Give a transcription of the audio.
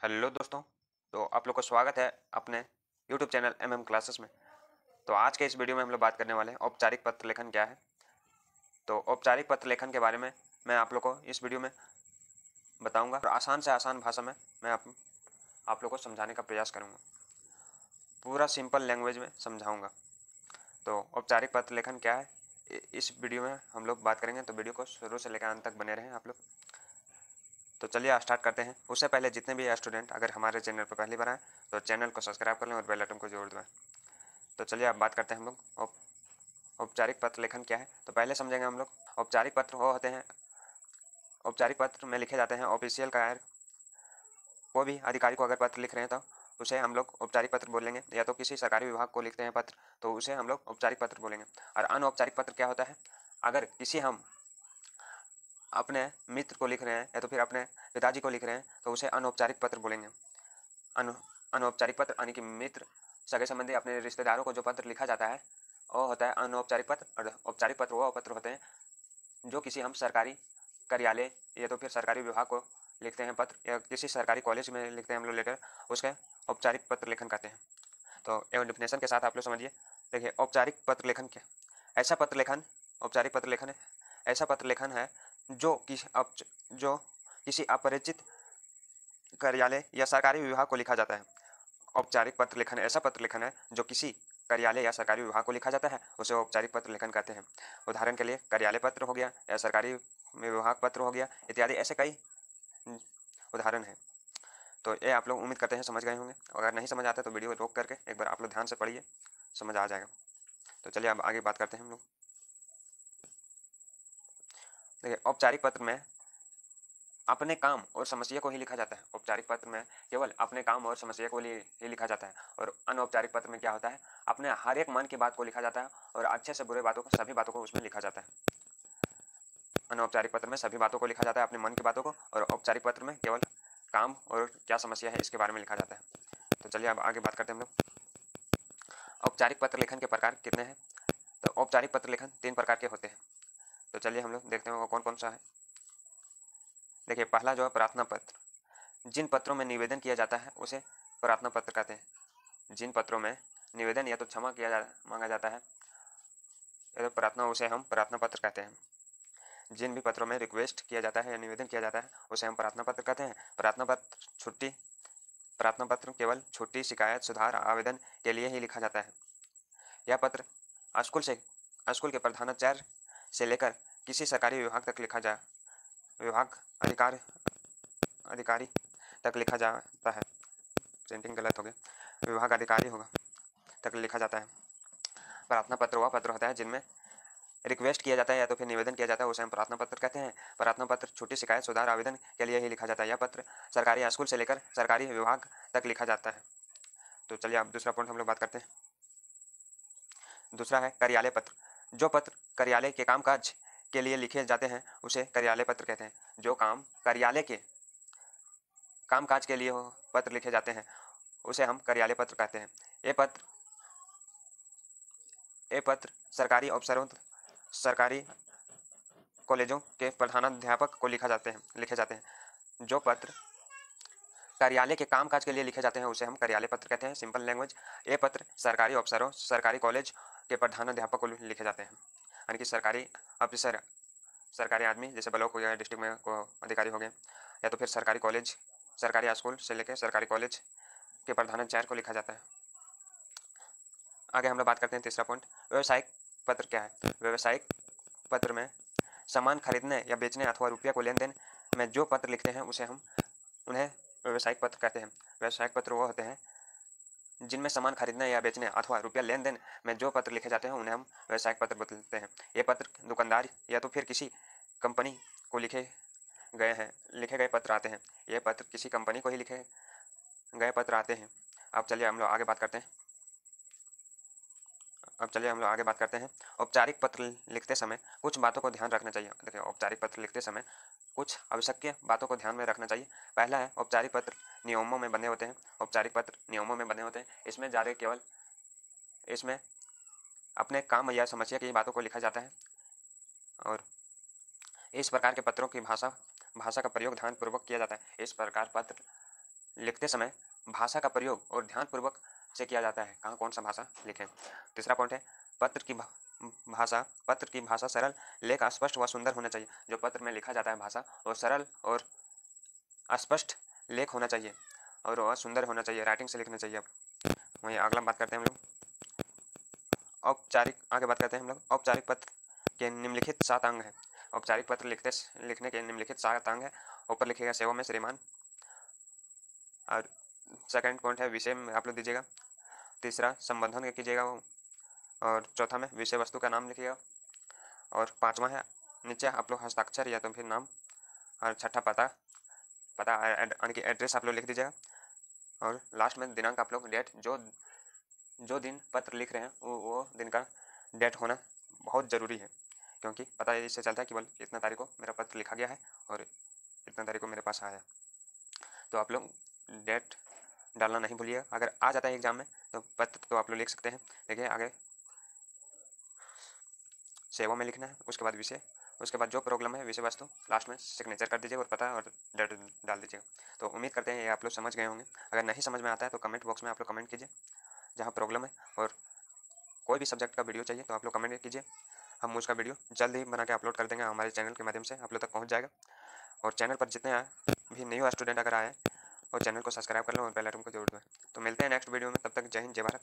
Hello दोस्तों। तो आप लोग का स्वागत है अपने यूट्यूब चैनल क्लासेस में। तो आज के इस वीडियो में हम लोग बात करने वाले हैं औपचारिक पत्र लेखन क्या है। तो औपचारिक पत्र लेखन के बारे में मैं आप लोग को इस वीडियो में बताऊंगा और आसान से आसान भाषा में मैं आप लोग को समझाने का प्रयास करूंगा, पूरा सिंपल लैंग्वेज में समझाऊंगा। तो औपचारिक पत्र लेखन क्या है इस वीडियो में हम लोग बात करेंगे, तो वीडियो को शुरू से लेकर अंत तक बने रहें आप लोग। तो चलिए स्टार्ट करते हैं। उससे पहले जितने भी स्टूडेंट अगर हमारे चैनल पर पहली बार आए तो चैनल को सब्सक्राइब कर लें और बेल आइकन को जोड़ दें। तो चलिए अब बात करते हैं हम लोग औपचारिक पत्र लेखन क्या है। तो पहले समझेंगे हम लोग औपचारिक पत्र वो होते हैं, औपचारिक पत्र में लिखे जाते हैं ऑफिशियल कार्य। कोई भी अधिकारी को अगर पत्र लिख रहे हैं तो उसे हम लोग औपचारिक पत्र बोलेंगे, या तो किसी सरकारी विभाग को लिखते हैं पत्र तो उसे हम लोग औपचारिक पत्र बोलेंगे। और अनौपचारिक पत्र क्या होता है, अगर किसी हम अपने मित्र को लिख रहे हैं या तो फिर अपने पिताजी को लिख रहे हैं तो उसे अनौपचारिक पत्र बोलेंगे। अनौपचारिक पत्र यानी कि मित्र, सगे संबंधी, अपने रिश्तेदारों को जो पत्र लिखा जाता है वो होता है अनौपचारिक पत्र। और औपचारिक पत्र वो पत्र होते हैं जो किसी हम सरकारी कार्यालय या तो फिर सरकारी विभाग को लिखते हैं पत्र, या किसी सरकारी कॉलेज में लिखते हैं हम लोग लेटर, उसका औपचारिक पत्र लेखन कहते हैं। तो एवं डिफिनेशन के साथ आप लोग समझिए। देखिए औपचारिक पत्र लेखन क्या, ऐसा पत्र लेखन, औपचारिक पत्र लेखन है ऐसा पत्र लेखन है जो किसी अपरिचित कार्यालय या सरकारी विभाग को लिखा जाता है। औपचारिक पत्र लेखन ऐसा पत्र लेखन है जो किसी कार्यालय या सरकारी विभाग को लिखा जाता है, उसे औपचारिक पत्र लेखन कहते हैं। उदाहरण के लिए कार्यालय पत्र हो गया या सरकारी विभाग पत्र हो गया इत्यादि, ऐसे कई उदाहरण हैं। तो ये आप लोग उम्मीद करते हैं समझ गए होंगे। अगर नहीं समझ आता तो वीडियो रोक करके एक बार आप लोग ध्यान से पढ़िए, समझ आ जाएगा। तो चलिए अब आगे बात करते हैं हम लोग। देखिए औपचारिक पत्र में अपने काम और समस्या को ही लिखा जाता है। औपचारिक पत्र में केवल अपने काम और समस्या को ही लिखा जाता है। और अनौपचारिक पत्र में क्या होता है, अपने हर एक मन की बात को लिखा जाता है और अच्छे से बुरे बातों को, सभी बातों को उसमें लिखा जाता है। अनौपचारिक पत्र में सभी बातों को लिखा जाता है, अपने मन की बातों को, और औपचारिक पत्र में केवल काम और क्या समस्या है इसके बारे में लिखा जाता है। तो चलिए अब आगे बात करते हैं हम लोग। औपचारिक पत्र लेखन के प्रकार कितने हैं। तो औपचारिक पत्र लेखन 3 प्रकार के होते हैं। तो चलिए हम लोग देखते हैं वो कौन कौन सा है। देखिए पहला जो है प्रार्थना पत्र। जिन पत्रों में निवेदन किया जाता है उसे प्रार्थना पत्र कहते हैं। जिन पत्रों में निवेदन या तो क्षमा मांगा जाता है या तो प्रार्थना, उसे हम प्रार्थना पत्र कहते हैं। जिन भी पत्रों में रिक्वेस्ट किया जाता है या निवेदन किया जाता है उसे हम प्रार्थना पत्र कहते हैं। प्रार्थना पत्र केवल छुट्टी, शिकायत, सुधार, आवेदन के लिए ही लिखा जाता है। यह पत्र स्कूल के प्रधानाचार्य से लेकर किसी सरकारी विभाग तक विभाग अधिकारी तक लिखा जाता है। प्रिंटिंग गलत हो गया, विभाग अधिकारी होगा तक लिखा जाता है। प्रार्थना पत्र वह पत्र होता है जिनमें रिक्वेस्ट किया जाता है या तो फिर निवेदन किया जाता है, उसे हम प्रार्थना पत्र कहते हैं। प्रार्थना पत्र छुट्टी, शिकायत, सुधार, आवेदन के लिए ही लिखा जाता है। यह पत्र सरकारी स्कूल से लेकर सरकारी विभाग तक लिखा जाता है। तो चलिए अब दूसरा पॉइंट हम लोग बात करते हैं। दूसरा है कार्यालय पत्र। जो पत्र कार्यालय के कामकाज के लिए लिखे जाते हैं उसे कार्यालय पत्र कहते हैं। जो काम कार्यालय के कामकाज के लिए पत्र लिखे जाते हैं उसे हम कार्यालय पत्र कहते हैं। ये पत्र सरकारी अफसरों, सरकारी कॉलेजों के प्रधानाध्यापक को लिखे जाते हैं। जो पत्र कार्यालय के कामकाज के लिए लिखे जाते हैं उसे हम कार्यालय पत्र कहते हैं। सिंपल लैंग्वेज, ये पत्र सरकारी अफसरों, सरकारी कॉलेज के प्रधानाध्यापक को लिखे जाते हैं। यानी कि सरकारी अफसर, सरकारी आदमी जैसे ब्लॉक हो गया, डिस्ट्रिक्ट में को अधिकारी हो गए, या तो फिर सरकारी कॉलेज, सरकारी स्कूल से लेकर सरकारी कॉलेज के प्रधानाचार्य को लिखा जाता है। आगे हम लोग बात करते हैं तीसरा पॉइंट, व्यवसायिक पत्र क्या है। व्यवसायिक पत्र में सामान खरीदने या बेचने अथवा रुपया को लेन देन में जो पत्र लिखते हैं उसे हम उन्हें व्यवसायिक पत्र कहते हैं। व्यवसायिक पत्र वो होते हैं जिनमें सामान खरीदने या बेचने अथवा रुपया लेन देन में जो पत्र लिखे जाते हैं उन्हें हम व्यवसायिक पत्र बोलते हैं। ये पत्र दुकानदार या तो फिर किसी कंपनी को लिखे गए पत्र आते हैं। ये पत्र किसी कंपनी को ही लिखे गए पत्र आते हैं। अब चलिए हम लोग आगे बात करते हैं। औपचारिक पत्र लिखते समय कुछ बातों को ध्यान रखना चाहिए। देखिए औपचारिक पत्र लिखते समय कुछ आवश्यक बातों को ध्यान में रखना चाहिए। पहला है औपचारिक पत्र नियमों में बंधे होते हैं। औपचारिक पत्र नियमों में बंधे होते हैं। इसमें अपने काम या समस्या की बातों को लिखा जाता है और इस प्रकार के पत्रों की भाषा का प्रयोग ध्यानपूर्वक किया जाता है। इस प्रकार पत्र लिखते समय भाषा का प्रयोग और ध्यानपूर्वक से किया जाता है। कहाँ कौन सा भाषा लिखें। तीसरा पॉइंट है पत्र की भाषा सरल, लेख स्पष्ट व सुंदर होना चाहिए। जो पत्र में लिखा जाता है भाषा वो सरल और स्पष्ट लेख होना चाहिए और वह सुंदर होना चाहिए, राइटिंग से लिखना चाहिए। वहीं अगला बात करते हैं हम लोग आगे बात करते हैं हम लोग औपचारिक पत्र के निम्नलिखित 7 अंग हैं। औपचारिक पत्र लिखने के निम्नलिखित 7 अंग हैं। ऊपर लिखिएगा सेवा में श्रीमान। और सेकंड पॉइंट है विषय में आप लोग दीजिएगा। तीसरा संबोधन कीजिएगा वो। और चौथा में विषय वस्तु का नाम लिखिएगा। और पांचवा है नीचे आप लोग हस्ताक्षर या तो फिर नाम। और छठा पता यानी कि एड्रेस आप लोग लिख दीजिएगा। और लास्ट में दिनांक आप लोग डेट जो दिन पत्र लिख रहे हैं वो दिन का डेट होना बहुत ज़रूरी है, क्योंकि पता इससे चलता है कि बोल इतना तारीख को मेरा पत्र लिखा गया है और इतना तारीख को मेरे पास आया है। तो आप लोग डेट डालना नहीं भूलिएगा। अगर आ जाता है एग्जाम में तो पत्र तो आप लोग लिख सकते हैं। देखिए आगे सेवा में लिखना है, उसके बाद विषय, उसके बाद जो प्रॉब्लम है विषय वस्तु, लास्ट में सिग्नेचर कर दीजिएगा और पता और डेट डाल दीजिएगा। तो उम्मीद करते हैं ये आप लोग समझ गए होंगे। अगर नहीं समझ में आता है तो कमेंट बॉक्स में आप लोग कमेंट कीजिए जहाँ प्रॉब्लम है। और कोई भी सब्जेक्ट का वीडियो चाहिए तो आप लोग कमेंट कीजिए, हम उसका वीडियो जल्द ही बना के अपलोड कर देंगे। हमारे चैनल के माध्यम से आप लोग तक पहुँच जाएगा। और चैनल पर जितने भी न्यू स्टूडेंट अगर आए और चैनल को सब्सक्राइब कर लो और बेल आइकन को जरूर दबाएं। तो मिलते हैं नेक्स्ट वीडियो में, तब तक जय हिंद जय भारत।